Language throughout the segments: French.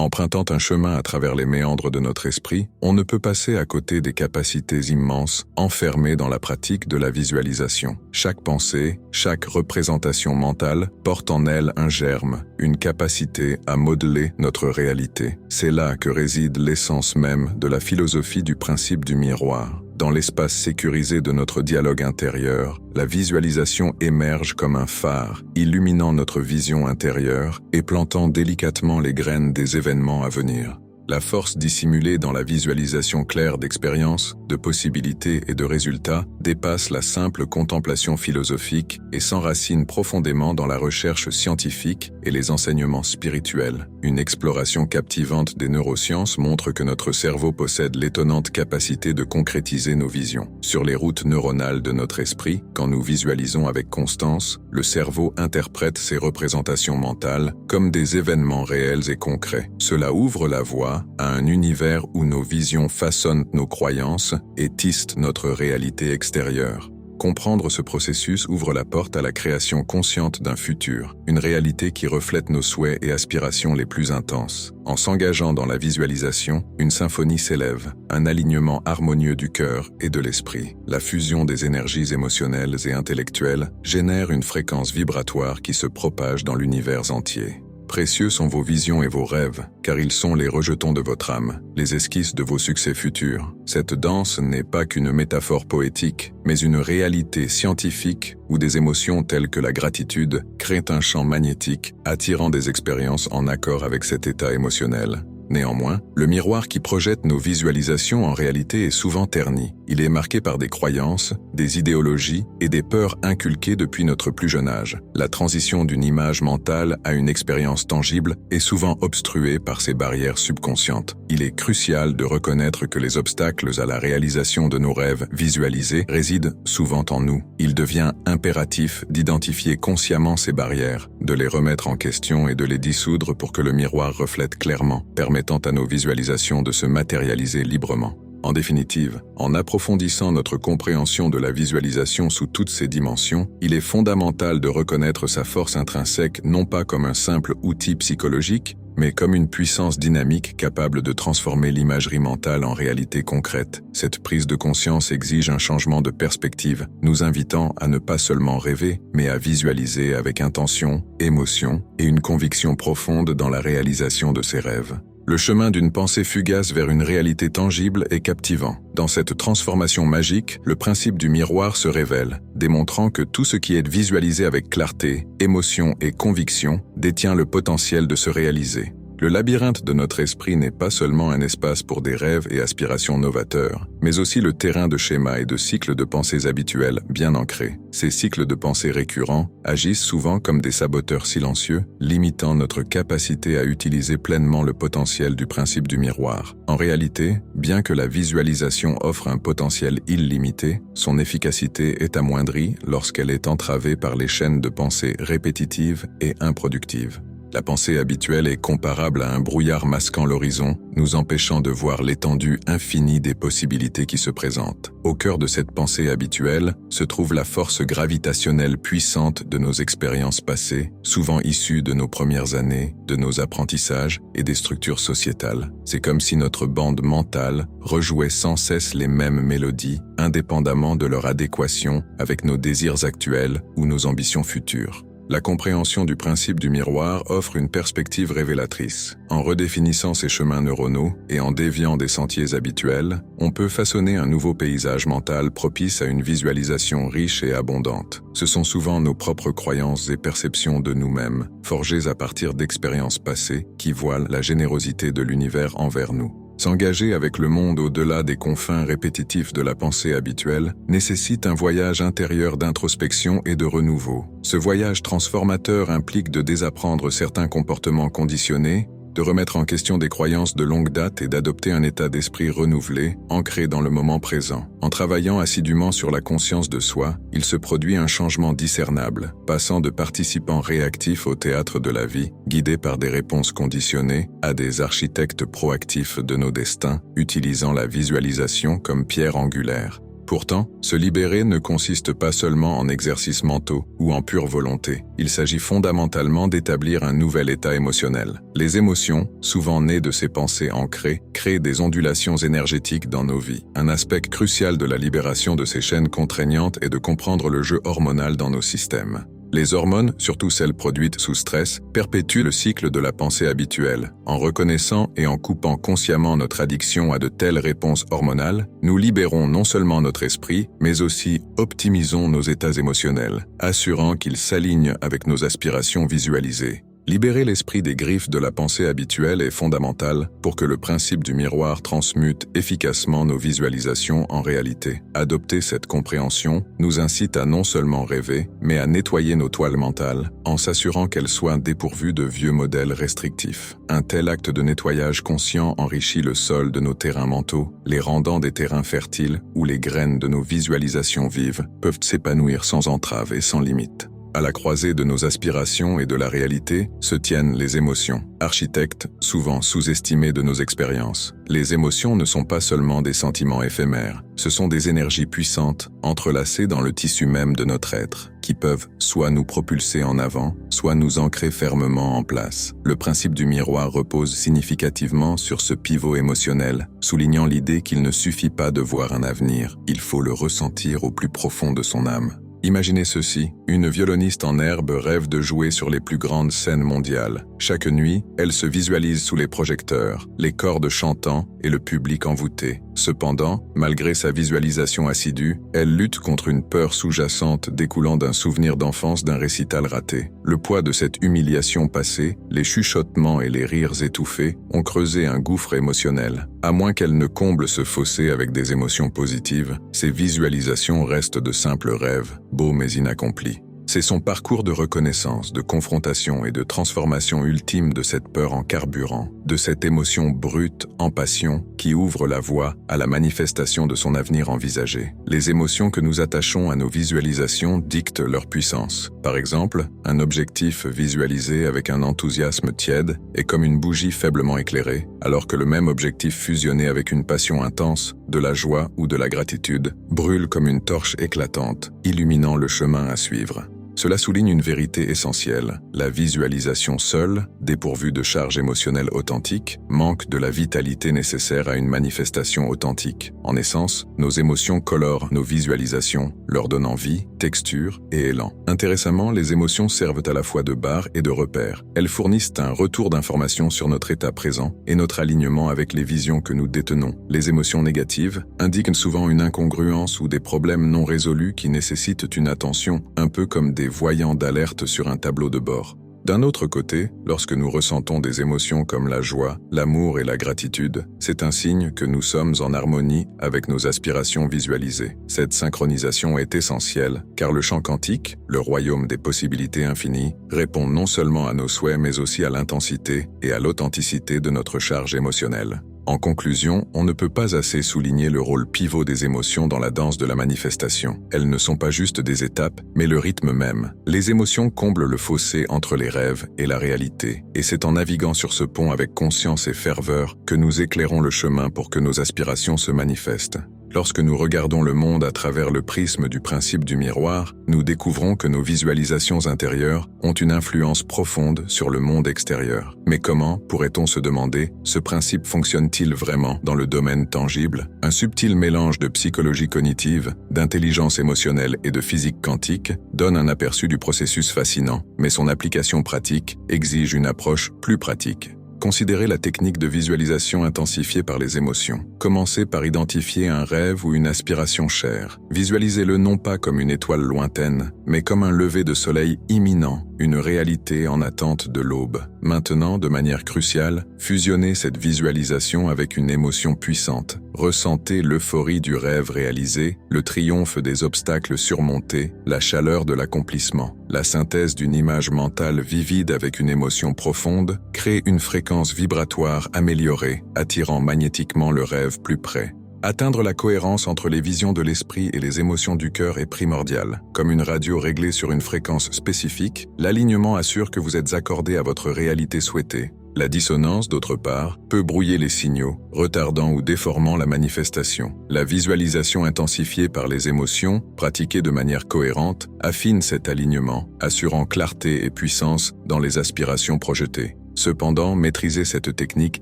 Empruntant un chemin à travers les méandres de notre esprit, on ne peut passer à côté des capacités immenses enfermées dans la pratique de la visualisation. Chaque pensée, chaque représentation mentale porte en elle un germe, une capacité à modeler notre réalité. C'est là que réside l'essence même de la philosophie du principe du miroir. Dans l'espace sécurisé de notre dialogue intérieur, la visualisation émerge comme un phare, illuminant notre vision intérieure et plantant délicatement les graines des événements à venir. La force dissimulée dans la visualisation claire d'expériences, de possibilités et de résultats dépasse la simple contemplation philosophique et s'enracine profondément dans la recherche scientifique et les enseignements spirituels. Une exploration captivante des neurosciences montre que notre cerveau possède l'étonnante capacité de concrétiser nos visions. Sur les routes neuronales de notre esprit, quand nous visualisons avec constance, le cerveau interprète ces représentations mentales comme des événements réels et concrets. Cela ouvre la voie à un univers où nos visions façonnent nos croyances et tissent notre réalité extérieure. Comprendre ce processus ouvre la porte à la création consciente d'un futur, une réalité qui reflète nos souhaits et aspirations les plus intenses. En s'engageant dans la visualisation, une symphonie s'élève, un alignement harmonieux du cœur et de l'esprit. La fusion des énergies émotionnelles et intellectuelles génère une fréquence vibratoire qui se propage dans l'univers entier. Précieux sont vos visions et vos rêves, car ils sont les rejetons de votre âme, les esquisses de vos succès futurs. Cette danse n'est pas qu'une métaphore poétique, mais une réalité scientifique où des émotions telles que la gratitude créent un champ magnétique, attirant des expériences en accord avec cet état émotionnel. Néanmoins, le miroir qui projette nos visualisations en réalité est souvent terni. Il est marqué par des croyances, des idéologies et des peurs inculquées depuis notre plus jeune âge. La transition d'une image mentale à une expérience tangible est souvent obstruée par ces barrières subconscientes. Il est crucial de reconnaître que les obstacles à la réalisation de nos rêves visualisés résident souvent en nous. Il devient impératif d'identifier consciemment ces barrières, de les remettre en question et de les dissoudre pour que le miroir reflète clairement, permettant à nos visualisations de se matérialiser librement. En définitive, en approfondissant notre compréhension de la visualisation sous toutes ses dimensions, il est fondamental de reconnaître sa force intrinsèque non pas comme un simple outil psychologique, mais comme une puissance dynamique capable de transformer l'imagerie mentale en réalité concrète. Cette prise de conscience exige un changement de perspective, nous invitant à ne pas seulement rêver, mais à visualiser avec intention, émotion et une conviction profonde dans la réalisation de ces rêves. Le chemin d'une pensée fugace vers une réalité tangible est captivant. Dans cette transformation magique, le principe du miroir se révèle, démontrant que tout ce qui est visualisé avec clarté, émotion et conviction détient le potentiel de se réaliser. Le labyrinthe de notre esprit n'est pas seulement un espace pour des rêves et aspirations novateurs, mais aussi le terrain de schémas et de cycles de pensées habituels bien ancrés. Ces cycles de pensées récurrents agissent souvent comme des saboteurs silencieux, limitant notre capacité à utiliser pleinement le potentiel du principe du miroir. En réalité, bien que la visualisation offre un potentiel illimité, son efficacité est amoindrie lorsqu'elle est entravée par les chaînes de pensée répétitives et improductives. La pensée habituelle est comparable à un brouillard masquant l'horizon, nous empêchant de voir l'étendue infinie des possibilités qui se présentent. Au cœur de cette pensée habituelle se trouve la force gravitationnelle puissante de nos expériences passées, souvent issues de nos premières années, de nos apprentissages et des structures sociétales. C'est comme si notre bande mentale rejouait sans cesse les mêmes mélodies, indépendamment de leur adéquation avec nos désirs actuels ou nos ambitions futures. La compréhension du principe du miroir offre une perspective révélatrice. En redéfinissant ces chemins neuronaux et en déviant des sentiers habituels, on peut façonner un nouveau paysage mental propice à une visualisation riche et abondante. Ce sont souvent nos propres croyances et perceptions de nous-mêmes, forgées à partir d'expériences passées, qui voilent la générosité de l'univers envers nous. S'engager avec le monde au-delà des confins répétitifs de la pensée habituelle nécessite un voyage intérieur d'introspection et de renouveau. Ce voyage transformateur implique de désapprendre certains comportements conditionnés, de remettre en question des croyances de longue date et d'adopter un état d'esprit renouvelé, ancré dans le moment présent. En travaillant assidûment sur la conscience de soi, il se produit un changement discernable, passant de participants réactifs au théâtre de la vie, guidés par des réponses conditionnées, à des architectes proactifs de nos destins, utilisant la visualisation comme pierre angulaire. Pourtant, se libérer ne consiste pas seulement en exercices mentaux ou en pure volonté. Il s'agit fondamentalement d'établir un nouvel état émotionnel. Les émotions, souvent nées de ces pensées ancrées, créent des ondulations énergétiques dans nos vies. Un aspect crucial de la libération de ces chaînes contraignantes est de comprendre le jeu hormonal dans nos systèmes. Les hormones, surtout celles produites sous stress, perpétuent le cycle de la pensée habituelle. En reconnaissant et en coupant consciemment notre addiction à de telles réponses hormonales, nous libérons non seulement notre esprit, mais aussi optimisons nos états émotionnels, assurant qu'ils s'alignent avec nos aspirations visualisées. Libérer l'esprit des griffes de la pensée habituelle est fondamental pour que le principe du miroir transmute efficacement nos visualisations en réalité. Adopter cette compréhension nous incite à non seulement rêver, mais à nettoyer nos toiles mentales en s'assurant qu'elles soient dépourvues de vieux modèles restrictifs. Un tel acte de nettoyage conscient enrichit le sol de nos terrains mentaux, les rendant des terrains fertiles où les graines de nos visualisations vives peuvent s'épanouir sans entrave et sans limite. À la croisée de nos aspirations et de la réalité se tiennent les émotions, architectes souvent sous-estimés de nos expériences. Les émotions ne sont pas seulement des sentiments éphémères, ce sont des énergies puissantes, entrelacées dans le tissu même de notre être, qui peuvent soit nous propulser en avant, soit nous ancrer fermement en place. Le principe du miroir repose significativement sur ce pivot émotionnel, soulignant l'idée qu'il ne suffit pas de voir un avenir, il faut le ressentir au plus profond de son âme. Imaginez ceci, une violoniste en herbe rêve de jouer sur les plus grandes scènes mondiales. Chaque nuit, elle se visualise sous les projecteurs, les cordes chantant et le public envoûté. Cependant, malgré sa visualisation assidue, elle lutte contre une peur sous-jacente découlant d'un souvenir d'enfance d'un récital raté. Le poids de cette humiliation passée, les chuchotements et les rires étouffés ont creusé un gouffre émotionnel. À moins qu'elle ne comble ce fossé avec des émotions positives, ces visualisations restent de simples rêves, beaux mais inaccomplis. C'est son parcours de reconnaissance, de confrontation et de transformation ultime de cette peur en carburant, de cette émotion brute en passion qui ouvre la voie à la manifestation de son avenir envisagé. Les émotions que nous attachons à nos visualisations dictent leur puissance. Par exemple, un objectif visualisé avec un enthousiasme tiède est comme une bougie faiblement éclairée, alors que le même objectif fusionné avec une passion intense, de la joie ou de la gratitude, brûle comme une torche éclatante, illuminant le chemin à suivre. Cela souligne une vérité essentielle. La visualisation seule, dépourvue de charge émotionnelle authentique, manque de la vitalité nécessaire à une manifestation authentique. En essence, nos émotions colorent nos visualisations, leur donnant vie, texture et élan. Intéressamment, les émotions servent à la fois de barre et de repère. Elles fournissent un retour d'information sur notre état présent et notre alignement avec les visions que nous détenons. Les émotions négatives indiquent souvent une incongruence ou des problèmes non résolus qui nécessitent une attention, un peu comme des voyants d'alerte sur un tableau de bord. D'un autre côté, lorsque nous ressentons des émotions comme la joie, l'amour et la gratitude, c'est un signe que nous sommes en harmonie avec nos aspirations visualisées. Cette synchronisation est essentielle, car le champ quantique, le royaume des possibilités infinies, répond non seulement à nos souhaits mais aussi à l'intensité et à l'authenticité de notre charge émotionnelle. En conclusion, on ne peut pas assez souligner le rôle pivot des émotions dans la danse de la manifestation. Elles ne sont pas juste des étapes, mais le rythme même. Les émotions comblent le fossé entre les rêves et la réalité, et c'est en naviguant sur ce pont avec conscience et ferveur que nous éclairons le chemin pour que nos aspirations se manifestent. Lorsque nous regardons le monde à travers le prisme du principe du miroir, nous découvrons que nos visualisations intérieures ont une influence profonde sur le monde extérieur. Mais comment, pourrait-on se demander, ce principe fonctionne-t-il vraiment dans le domaine tangible? Un subtil mélange de psychologie cognitive, d'intelligence émotionnelle et de physique quantique donne un aperçu du processus fascinant, mais son application pratique exige une approche plus pratique. Considérez la technique de visualisation intensifiée par les émotions. Commencez par identifier un rêve ou une aspiration chère. Visualisez-le non pas comme une étoile lointaine, mais comme un lever de soleil imminent, une réalité en attente de l'aube. Maintenant, de manière cruciale, fusionnez cette visualisation avec une émotion puissante. Ressentez l'euphorie du rêve réalisé, le triomphe des obstacles surmontés, la chaleur de l'accomplissement. La synthèse d'une image mentale vivide avec une émotion profonde crée une fréquence vibratoire améliorée, attirant magnétiquement le rêve plus près. Atteindre la cohérence entre les visions de l'esprit et les émotions du cœur est primordial. Comme une radio réglée sur une fréquence spécifique, l'alignement assure que vous êtes accordé à votre réalité souhaitée. La dissonance, d'autre part, peut brouiller les signaux, retardant ou déformant la manifestation. La visualisation intensifiée par les émotions, pratiquée de manière cohérente, affine cet alignement, assurant clarté et puissance dans les aspirations projetées. Cependant, maîtriser cette technique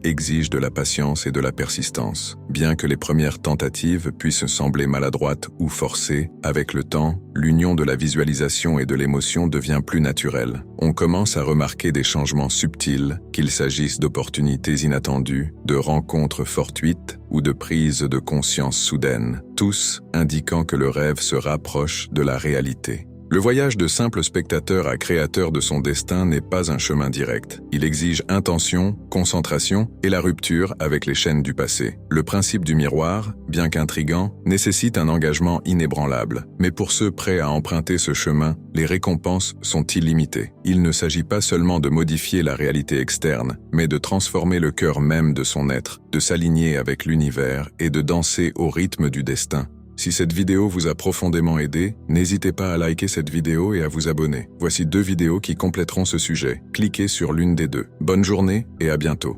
exige de la patience et de la persistance. Bien que les premières tentatives puissent sembler maladroites ou forcées, avec le temps, l'union de la visualisation et de l'émotion devient plus naturelle. On commence à remarquer des changements subtils, qu'il s'agisse d'opportunités inattendues, de rencontres fortuites ou de prises de conscience soudaines, tous indiquant que le rêve se rapproche de la réalité. Le voyage de simple spectateur à créateur de son destin n'est pas un chemin direct. Il exige intention, concentration et la rupture avec les chaînes du passé. Le principe du miroir, bien qu'intrigant, nécessite un engagement inébranlable. Mais pour ceux prêts à emprunter ce chemin, les récompenses sont illimitées. Il ne s'agit pas seulement de modifier la réalité externe, mais de transformer le cœur même de son être, de s'aligner avec l'univers et de danser au rythme du destin. Si cette vidéo vous a profondément aidé, n'hésitez pas à liker cette vidéo et à vous abonner. Voici 2 vidéos qui compléteront ce sujet. Cliquez sur l'une des 2. Bonne journée et à bientôt.